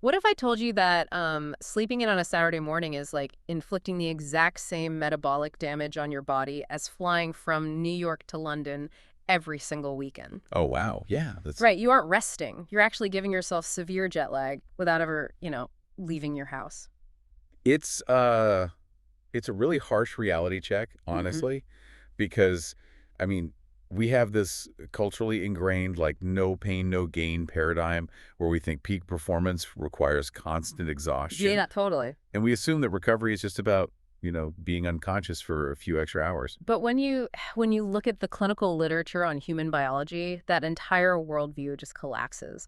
What if I told you that sleeping in on a Saturday morning is like inflicting the exact same metabolic damage on your body as flying from New York to London every single weekend? Oh, wow. Yeah, that's Right, you aren't resting. You're actually giving yourself severe jet lag without ever, leaving your house. it's uh it's a really harsh reality check, Hmm. honestly, because I mean, we have this culturally ingrained like no pain, no gain paradigm where we think peak performance requires constant exhaustion. Yeah, totally. And we assume that recovery is just about, being unconscious for a few extra hours. But when you look at the clinical literature on human biology, that entire worldview just collapses.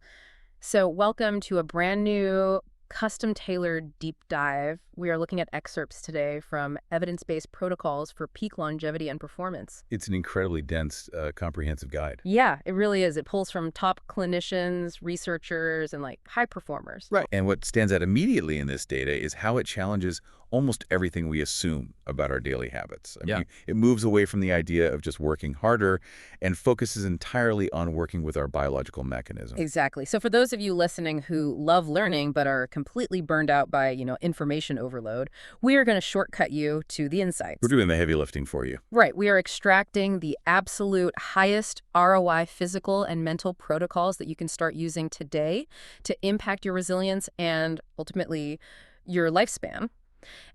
So, welcome to a brand new, custom tailored deep dive. We are looking at excerpts today from evidence based protocols for peak longevity and performance. It's an incredibly dense, comprehensive guide. Yeah, it really is. It pulls from top clinicians, researchers, and like high performers. Right. And what stands out immediately in this data is how it challenges almost everything we assume about our daily habits. I Yeah. mean, it moves away from the idea of just working harder and focuses entirely on working with our biological mechanism. Exactly. So, for those of you listening who love learning but are completely burned out by, information overload, we are going to shortcut you to the We're insights. doing the heavy lifting for you. Right. We are extracting the absolute highest ROI physical and mental protocols that you can start using today to impact your resilience and ultimately your lifespan.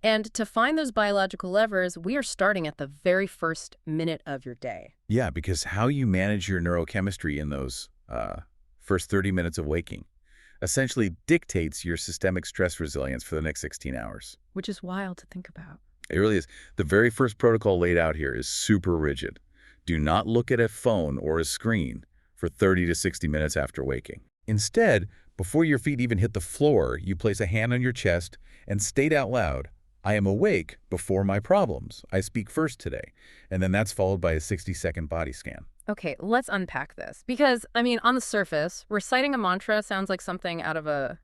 And to find those biological levers, we are starting at the very first minute of your day. Yeah, because how you manage your neurochemistry in those first 30 minutes of waking essentially dictates your systemic stress resilience for the next 16 hours. Which is wild to think about. It really is. The very first protocol laid out here is super rigid. Do not look at a phone or a screen for 30 to 60 minutes after waking. Instead, before your feet even hit the floor, you place a hand on your chest and state out loud, I am awake before my problems. I speak first today. And then that's followed by a 60-second body scan. Okay, let's unpack this. Because, on the surface, reciting a mantra sounds like something out of a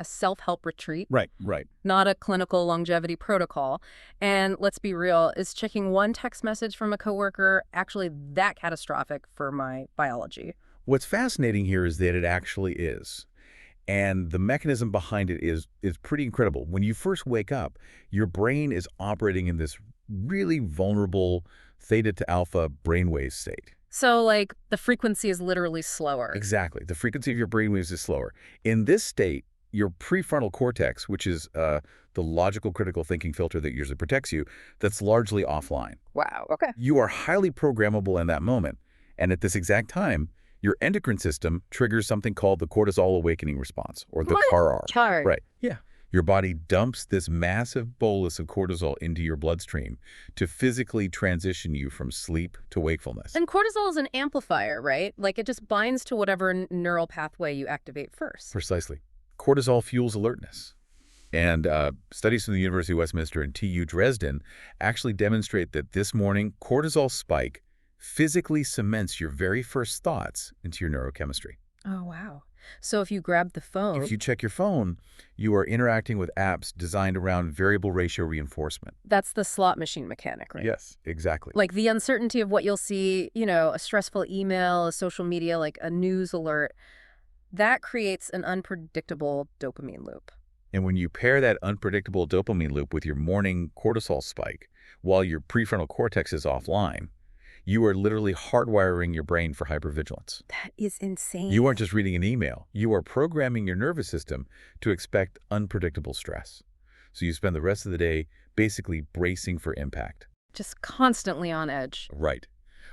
self-help retreat, Right. not a clinical longevity protocol. And let's be real, is checking one text message from a coworker actually that catastrophic for my biology? What's fascinating here is that it actually is. And the mechanism behind it is pretty incredible. When you first wake up, your brain is operating in this really vulnerable theta to alpha brainwave state. So, like, the frequency is literally slower. Exactly. The frequency of your brainwaves is slower. In this state, your prefrontal cortex, which is the logical critical thinking filter that usually protects you, that's largely offline. Wow, okay. You are highly programmable in that moment. And at this exact time, your endocrine system triggers something called the cortisol awakening response, or the What? CAR. Chart. Right. Yeah. Your body dumps this massive bolus of cortisol into your bloodstream to physically transition you from sleep to wakefulness. And cortisol is an amplifier, right? Like, it just binds to whatever neural pathway you activate first. Precisely. Cortisol fuels alertness. And studies from the University of Westminster and TU Dresden actually demonstrate that this morning, cortisol spike physically cements your very first thoughts into your neurochemistry. Oh, wow. So if you grab the phone, If you check your phone, you are interacting with apps designed around variable ratio reinforcement. that's the slot machine mechanic, right? Yes, exactly. Like the uncertainty of what you'll see, a stressful email, a social media, like a news alert, that creates an unpredictable dopamine loop. And when you pair that unpredictable dopamine loop with your morning cortisol spike, while your prefrontal cortex is offline, you are literally hardwiring your brain for hypervigilance. That is insane. You aren't just reading an email. You are programming your nervous system to expect unpredictable stress. So you spend the rest of the day basically bracing for impact. Just constantly on edge. Right.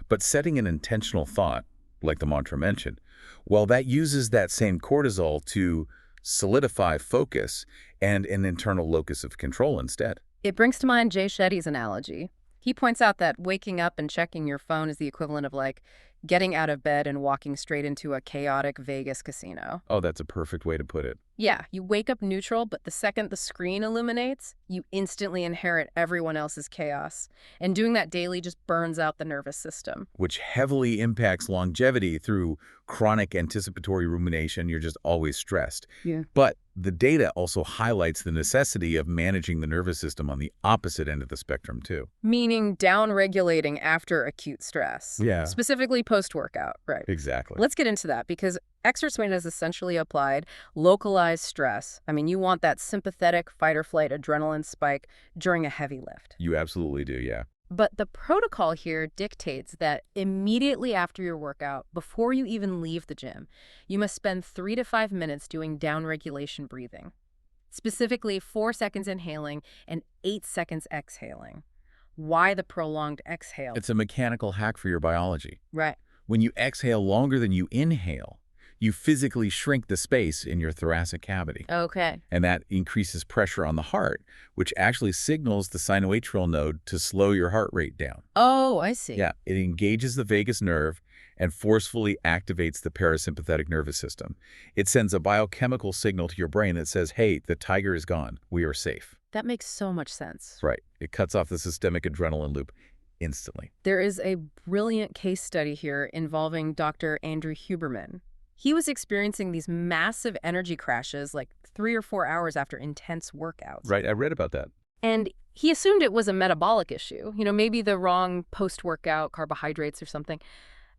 But setting an intentional thought, like the mantra mentioned, well, that uses that same cortisol to solidify focus and an internal locus of control instead. It brings to mind Jay Shetty's analogy. He points out that waking up and checking your phone is the equivalent of like getting out of bed and walking straight into a chaotic Vegas casino. Oh, that's a perfect way to put it. Yeah, you wake up neutral, but the second the screen illuminates, you instantly inherit everyone else's chaos. And doing that daily just burns out the nervous system. Which heavily impacts longevity through chronic anticipatory rumination. You're just always stressed. Yeah. But the data also highlights the necessity of managing the nervous system on the opposite end of the spectrum, too. Meaning down-regulating after acute stress. Yeah. Specifically post-workout, right? Exactly. Let's get into that because Exercise has essentially applied localized stress. I mean, you want that sympathetic fight or flight adrenaline spike during a heavy lift. You absolutely do, yeah. But the protocol here dictates that immediately after your workout, before you even leave the gym, you must spend 3 to 5 minutes doing downregulation breathing. Specifically, 4 seconds inhaling and 8 seconds exhaling. Why the prolonged exhale? It's a mechanical hack for your biology. Right. When you exhale longer than you inhale, you physically shrink the space in your thoracic cavity. Okay. And that increases pressure on the heart, which actually signals the sinoatrial node to slow your heart rate down. Oh, I see. Yeah, it engages the vagus nerve and forcefully activates the parasympathetic nervous system. It sends a biochemical signal to your brain that says, hey, the tiger is gone. We are safe. That makes so much sense. Right. It cuts off the systemic adrenaline loop instantly. There is a brilliant case study here involving Dr. Andrew Huberman. He was experiencing these massive energy crashes like 3 or 4 hours after intense workouts. Right, I read about that. And he assumed it was a metabolic issue, maybe the wrong post-workout carbohydrates or something.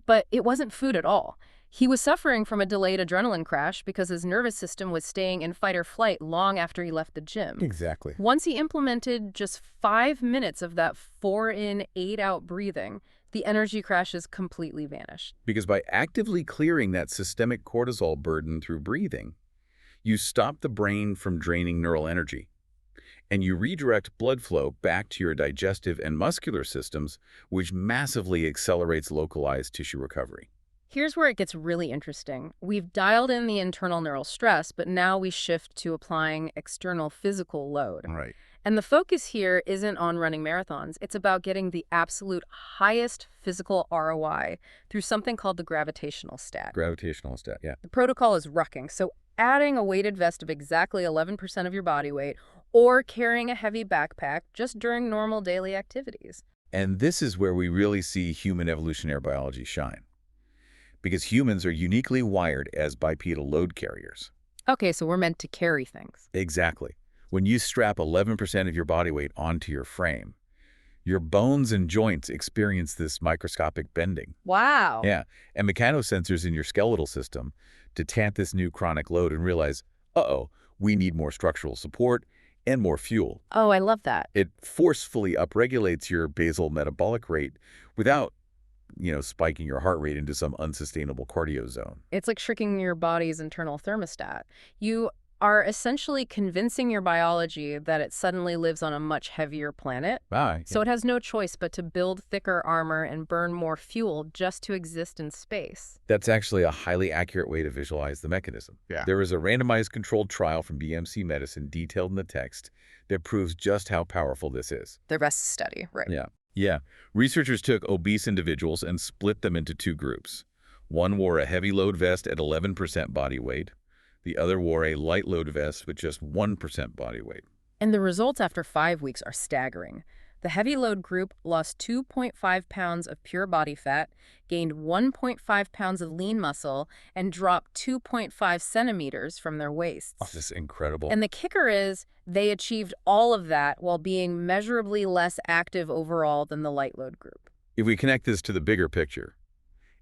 But it wasn't food at all. He was suffering from a delayed adrenaline crash because his nervous system was staying in fight or flight long after he left the gym. Exactly. Once he implemented just 5 minutes of that 4-in, 8-out breathing, the energy crashes completely vanished. Because by actively clearing that systemic cortisol burden through breathing, you stop the brain from draining neural energy, and you redirect blood flow back to your digestive and muscular systems, which massively accelerates localized tissue recovery. Here's where it gets really interesting. We've dialed in the internal neural stress, but now we shift to applying external physical load. Right. And the focus here isn't on running marathons. It's about getting the absolute highest physical ROI through something called the gravitational stat. Gravitational stat, yeah. The protocol is rucking, so adding a weighted vest of exactly 11% of your body weight or carrying a heavy backpack just during normal daily activities. And this is where we really see human evolutionary biology shine. Because humans are uniquely wired as bipedal load carriers. Okay, so we're meant to carry things. Exactly. When you strap 11% of your body weight onto your frame, your bones and joints experience this microscopic bending. Wow. Yeah, and mechanosensors in your skeletal system detect this new chronic load and realize, uh-oh, we need more structural support and more fuel. Oh, I love that. It forcefully upregulates your basal metabolic rate without spiking your heart rate into some unsustainable cardio zone. It's like shrinking your body's internal thermostat. You are essentially convincing your biology that it suddenly lives on a much heavier planet. So it has no choice but to build thicker armor and burn more fuel just to exist in space. That's actually a highly accurate way to visualize the mechanism. Yeah. There is a randomized controlled trial from BMC Medicine detailed in the text that proves just how powerful this is. The rest study, right? Yeah. Researchers took obese individuals and split them into 2 groups. One wore a heavy load vest at 11% body weight. The other wore a light load vest with just 1% body weight. And the results after 5 weeks are staggering. The heavy load group lost 2.5 pounds of pure body fat, gained 1.5 pounds of lean muscle, and dropped 2.5 centimeters from their waists. Oh, this is incredible. And the kicker is they achieved all of that while being measurably less active overall than the light load group. If we connect this to the bigger picture,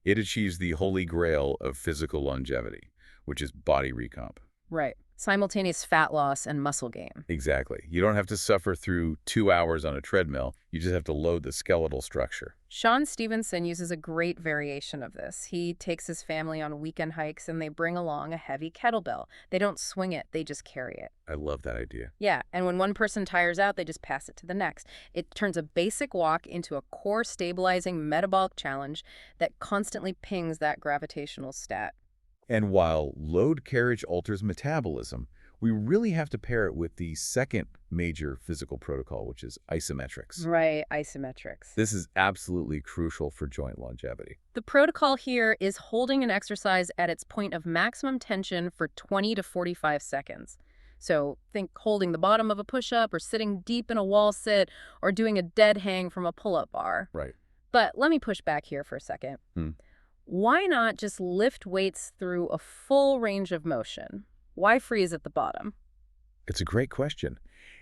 it achieves the holy grail of physical longevity, which is body recomp. Right. Simultaneous fat loss and muscle gain. Exactly. You don't have to suffer through 2 hours on a treadmill. You just have to load the skeletal structure. Sean Stevenson uses a great variation of this. He takes his family on weekend hikes and they bring along a heavy kettlebell. They don't swing it, they just carry it. I love that idea. Yeah, and when one person tires out, they just pass it to the next. It turns a basic walk into a core stabilizing metabolic challenge that constantly pings that gravitational stat. And while load carriage alters metabolism, we really have to pair it with the second major physical protocol, which is isometrics. Right, isometrics. This is absolutely crucial for joint longevity. The protocol here is holding an exercise at its point of maximum tension for 20 to 45 seconds. So think holding the bottom of a push-up or sitting deep in a wall sit or doing a dead hang from a pull-up bar. Right. But let me push back here for a second. Why not just lift weights through a full range of motion? Why freeze at the bottom? It's a great question.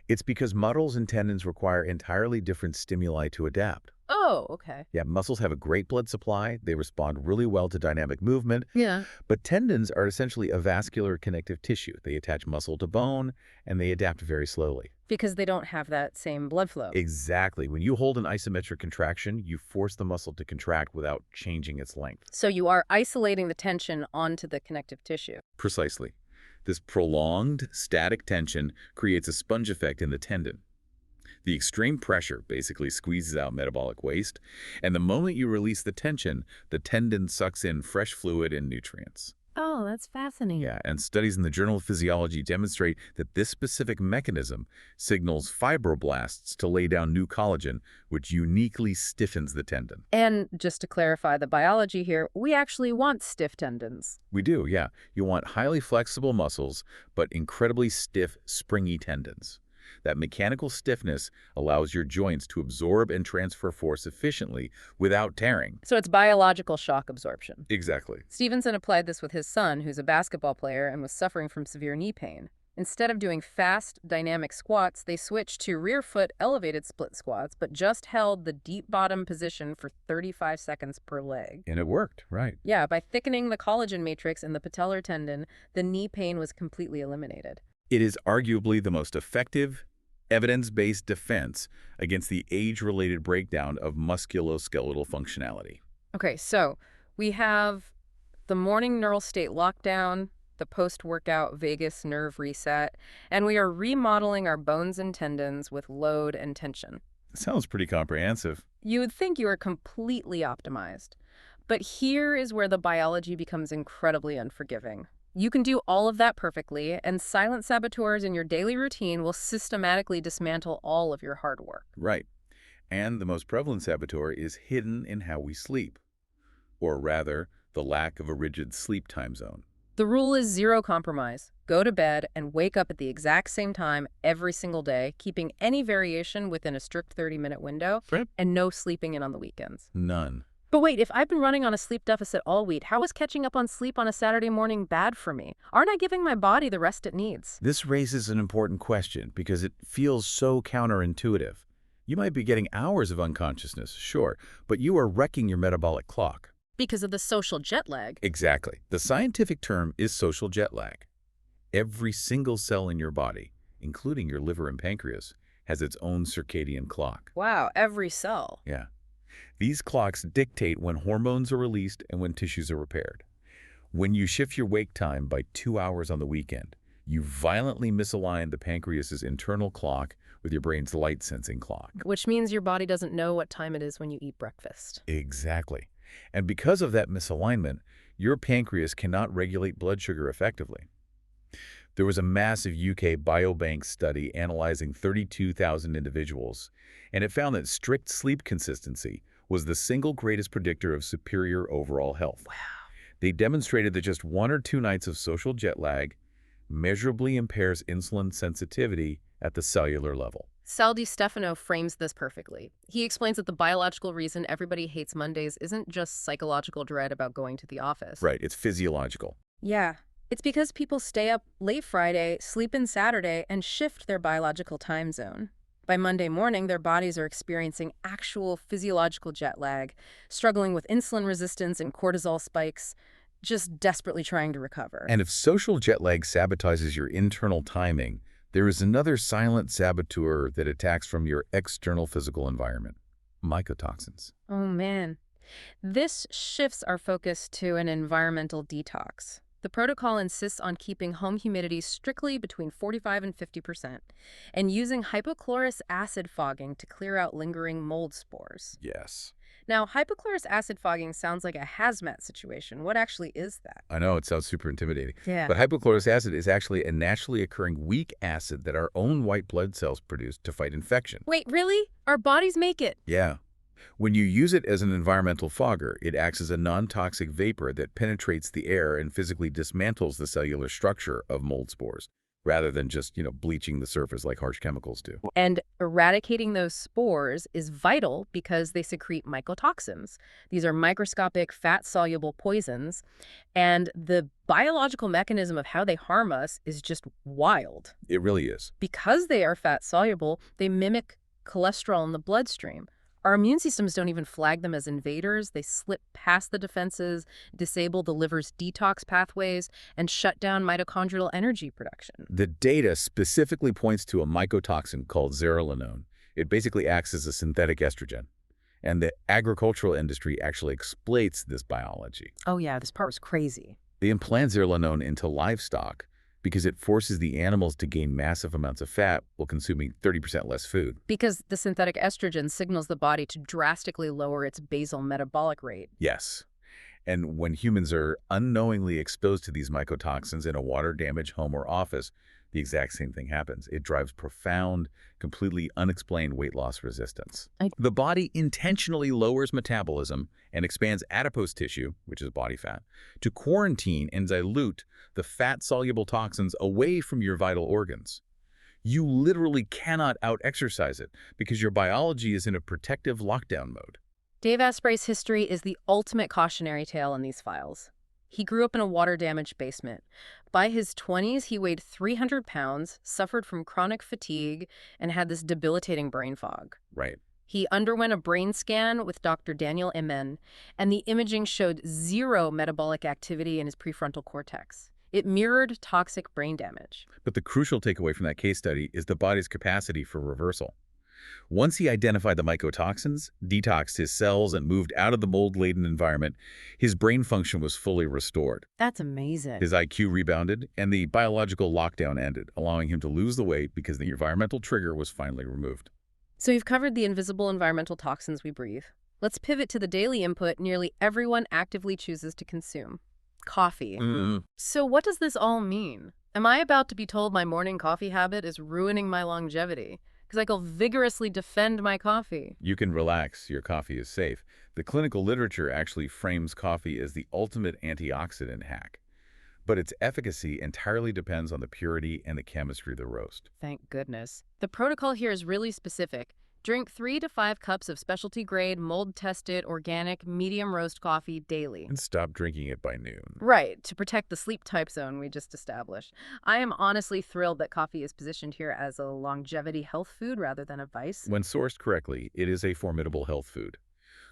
It's because muscles and tendons require entirely different stimuli to adapt. Oh, okay. Yeah, muscles have a great blood supply. They respond really well to dynamic movement. Yeah. But tendons are essentially a vascular connective tissue. They attach muscle to bone, and they adapt very slowly. Because they don't have that same blood flow. Exactly. When you hold an isometric contraction, you force the muscle to contract without changing its length. So you are isolating the tension onto the connective tissue. Precisely. This prolonged, static tension creates a sponge effect in the tendon. The extreme pressure basically squeezes out metabolic waste, and the moment you release the tension, the tendon sucks in fresh fluid and nutrients. Oh, that's fascinating. Yeah, and studies in the Journal of Physiology demonstrate that this specific mechanism signals fibroblasts to lay down new collagen, which uniquely stiffens the tendon. And just to clarify the biology here, we actually want stiff tendons. We do, yeah. You want highly flexible muscles, but incredibly stiff, springy tendons. That mechanical stiffness allows your joints to absorb and transfer force efficiently without tearing. So it's biological shock absorption. Exactly. Stevenson applied this with his son, who's a basketball player and was suffering from severe knee pain. Instead of doing fast, dynamic squats, they switched to rear foot elevated split squats, but just held the deep bottom position for 35 seconds per leg. And it worked, right? Yeah, by thickening the collagen matrix in the patellar tendon, the knee pain was completely eliminated. It is arguably the most effective, evidence-based defense against the age-related breakdown of musculoskeletal functionality. Okay, so we have the morning neural state lockdown, the post-workout vagus nerve reset, and we are remodeling our bones and tendons with load and tension. Sounds pretty comprehensive. You would think you are completely optimized. But here is where the biology becomes incredibly unforgiving. You can do all of that perfectly, and silent saboteurs in your daily routine will systematically dismantle all of your hard work. Right. And the most prevalent saboteur is hidden in how we sleep. Or rather, the lack of a rigid sleep time zone. The rule is zero compromise. Go to bed and wake up at the exact same time every single day, keeping any variation within a strict 30-minute window, Right. and no sleeping in on the weekends. None. But wait, if I've been running on a sleep deficit all week, how is catching up on sleep on a Saturday morning bad for me? Aren't I giving my body the rest it needs? This raises an important question because it feels so counterintuitive. You might be getting hours of unconsciousness, sure, but you are wrecking your metabolic clock. Because of the social jet lag. Exactly. The scientific term is social jet lag. Every single cell in your body, including your liver and pancreas, has its own circadian clock. Wow, every cell. Yeah. These clocks dictate when hormones are released and when tissues are repaired. When you shift your wake time by 2 hours on the weekend, you violently misalign the pancreas's internal clock with your brain's light-sensing clock. Which means your body doesn't know what time it is when you eat breakfast. Exactly. And because of that misalignment, your pancreas cannot regulate blood sugar effectively. There was a massive UK biobank study analyzing 32,000 individuals, and it found that strict sleep consistency was the single greatest predictor of superior overall health. Wow. They demonstrated that just 1 or 2 nights of social jet lag measurably impairs insulin sensitivity at the cellular level. Sal Stefano frames this perfectly. He explains that the biological reason everybody hates Mondays isn't just psychological dread about going to the office. Right, it's physiological. Yeah. It's because people stay up late Friday, sleep in Saturday, and shift their biological time zone. By Monday morning, their bodies are experiencing actual physiological jet lag, struggling with insulin resistance and cortisol spikes, just desperately trying to recover. And if social jet lag sabotages your internal timing, there is another silent saboteur that attacks from your external physical environment: mycotoxins. Oh man. This shifts our focus to an environmental detox. The protocol insists on keeping home humidity strictly between 45 and 50% and using hypochlorous acid fogging to clear out lingering mold spores. Yes. Now, hypochlorous acid fogging sounds like a hazmat situation. What actually is that? I know, it sounds super intimidating. Yeah. But hypochlorous acid is actually a naturally occurring weak acid that our own white blood cells produce to fight infection. Wait, really? Our bodies make it? Yeah. When you use it as an environmental fogger, it acts as a non-toxic vapor that penetrates the air and physically dismantles the cellular structure of mold spores, rather than just, bleaching the surface like harsh chemicals do. And eradicating those spores is vital because they secrete mycotoxins. These are microscopic, fat-soluble poisons, and the biological mechanism of how they harm us is just wild. It really is. Because they are fat-soluble, they mimic cholesterol in the bloodstream. Our immune systems don't even flag them as invaders. They slip past the defenses, disable the liver's detox pathways, and shut down mitochondrial energy production. The data specifically points to a mycotoxin called zearalenone. It basically acts as a synthetic estrogen. And the agricultural industry actually exploits this biology. Oh yeah, this part was crazy. They implant zearalenone into livestock because it forces the animals to gain massive amounts of fat while consuming 30% less food. Because the synthetic estrogen signals the body to drastically lower its basal metabolic rate. Yes. And when humans are unknowingly exposed to these mycotoxins in a water-damaged home or office, the exact same thing happens. It drives profound, completely unexplained weight loss resistance. The body intentionally lowers metabolism and expands adipose tissue, which is body fat, to quarantine and dilute the fat-soluble toxins away from your vital organs. You literally cannot out-exercise it because your biology is in a protective lockdown mode. Dave Asprey's history is the ultimate cautionary tale in these files. He grew up in a water-damaged basement. By his 20s, he weighed 300 pounds, suffered from chronic fatigue, and had this debilitating brain fog. Right. He underwent a brain scan with Dr. Daniel Amen, and the imaging showed zero metabolic activity in his prefrontal cortex. It mirrored toxic brain damage. But the crucial takeaway from that case study is the body's capacity for reversal. Once he identified the mycotoxins, detoxed his cells, and moved out of the mold-laden environment, his brain function was fully restored. That's amazing. His IQ rebounded, and the biological lockdown ended, allowing him to lose the weight because the environmental trigger was finally removed. So you've covered the invisible environmental toxins we breathe. Let's pivot to the daily input nearly everyone actively chooses to consume. Coffee. So what does this all mean? Am I about to be told my morning coffee habit is ruining my longevity? Because I'll vigorously defend my coffee. You can relax. Your coffee is safe. The clinical literature actually frames coffee as the ultimate antioxidant hack. But its efficacy entirely depends on the purity and the chemistry of the roast. Thank goodness. The protocol here is really specific. Drink 3 to 5 cups of specialty-grade, mold-tested, organic, medium roast coffee daily. And stop drinking it by noon. Right, to protect the sleep type zone we just established. I am honestly thrilled that coffee is positioned here as a longevity health food rather than a vice. When sourced correctly, it is a formidable health food.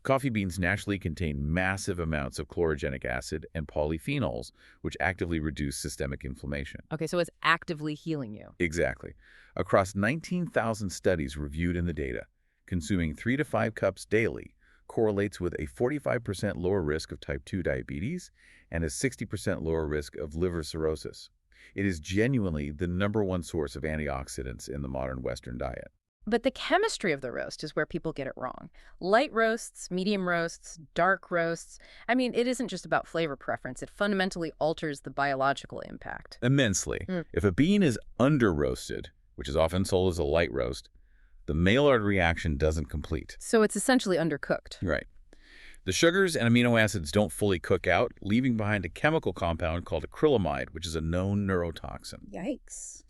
Coffee beans naturally contain massive amounts of chlorogenic acid and polyphenols, which actively reduce systemic inflammation. Okay, so it's actively healing you. Exactly. Across 19,000 studies reviewed in the data, consuming 3 to 5 cups daily correlates with a 45% lower risk of type 2 diabetes and a 60% lower risk of liver cirrhosis. It is genuinely the #1 source of antioxidants in the modern Western diet. But the chemistry of the roast is where people get it wrong. Light roasts, medium roasts, dark roasts. I mean, it isn't just about flavor preference. It fundamentally alters the biological impact. Immensely. If a bean is under-roasted, which is often sold as a light roast, the Maillard reaction doesn't complete. So it's essentially undercooked. Right. The sugars and amino acids don't fully cook out, leaving behind a chemical compound called acrylamide, which is a known neurotoxin. Yikes.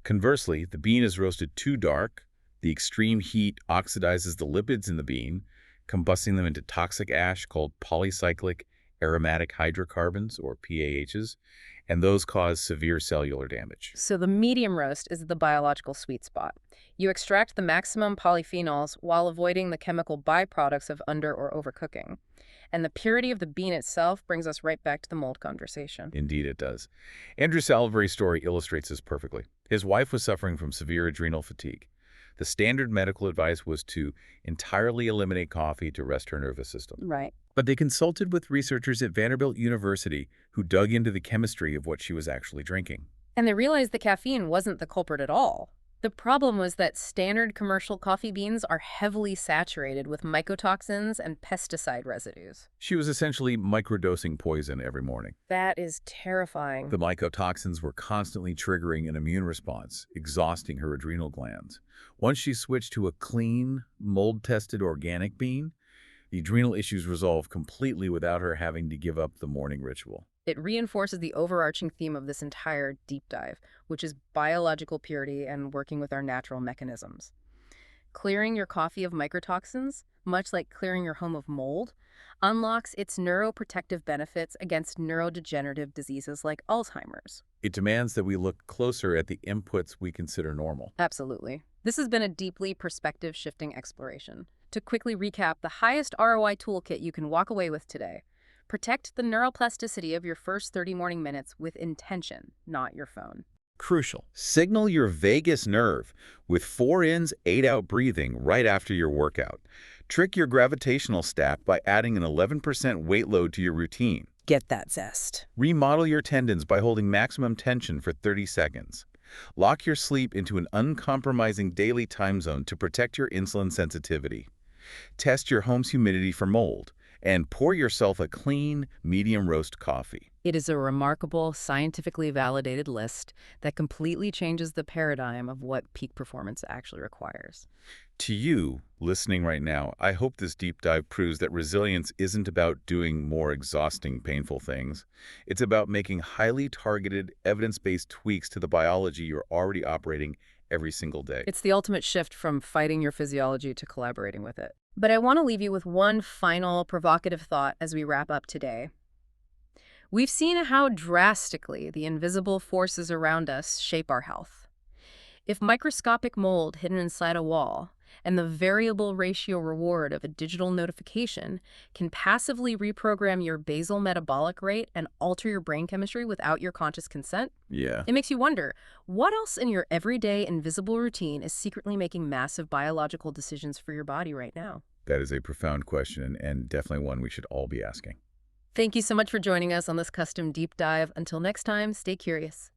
Conversely, the bean is roasted too dark. The extreme heat oxidizes the lipids in the bean, combusting them into toxic ash called polycyclic aromatic hydrocarbons, or PAHs, and those cause severe cellular damage. So the medium roast is the biological sweet spot. You extract the maximum polyphenols while avoiding the chemical byproducts of under or overcooking. And the purity of the bean itself brings us right back to the mold conversation. Indeed it does. Andrew Salisbury's story illustrates this perfectly. His wife was suffering from severe adrenal fatigue. The standard medical advice was to entirely eliminate coffee to rest her nervous system. Right. But they consulted with researchers at Vanderbilt University who dug into the chemistry of what she was actually drinking. And they realized the caffeine wasn't the culprit at all. The problem was that standard commercial coffee beans are heavily saturated with mycotoxins and pesticide residues. She was essentially microdosing poison every morning. That is terrifying. The mycotoxins were constantly triggering an immune response, exhausting her adrenal glands. Once she switched to a clean, mold-tested organic bean, the adrenal issues resolved completely without her having to give up the morning ritual. It reinforces the overarching theme of this entire deep dive, which is biological purity and working with our natural mechanisms. Clearing your coffee of mycotoxins, much like clearing your home of mold, unlocks its neuroprotective benefits against neurodegenerative diseases like Alzheimer's. It demands that we look closer at the inputs we consider normal. Absolutely. This has been a deeply perspective-shifting exploration. To quickly recap, the highest ROI toolkit you can walk away with today. Protect the neuroplasticity of your first 30 morning minutes with intention, not your phone. Crucial. Signal your vagus nerve with 4 ins, 8 out breathing right after your workout. Trick your gravitational stack by adding an 11% weight load to your routine. Get that zest. Remodel your tendons by holding maximum tension for 30 seconds. Lock your sleep into an uncompromising daily time zone to protect your insulin sensitivity. Test your home's humidity for mold, and pour yourself a clean, medium roast coffee. It is a remarkable, scientifically validated list that completely changes the paradigm of what peak performance actually requires. To you, listening right now, I hope this deep dive proves that resilience isn't about doing more exhausting, painful things. It's about making highly targeted, evidence-based tweaks to the biology you're already operating every single day. It's the ultimate shift from fighting your physiology to collaborating with it. But I want to leave you with one final provocative thought as we wrap up today. We've seen how drastically the invisible forces around us shape our health. If microscopic mold hidden inside a wall and the variable ratio reward of a digital notification can passively reprogram your basal metabolic rate and alter your brain chemistry without your conscious consent, Yeah. it makes you wonder, what else in your everyday invisible routine is secretly making massive biological decisions for your body right now? That is a profound question and definitely one we should all be asking. Thank you so much for joining us on this custom deep dive. Until next time, stay curious.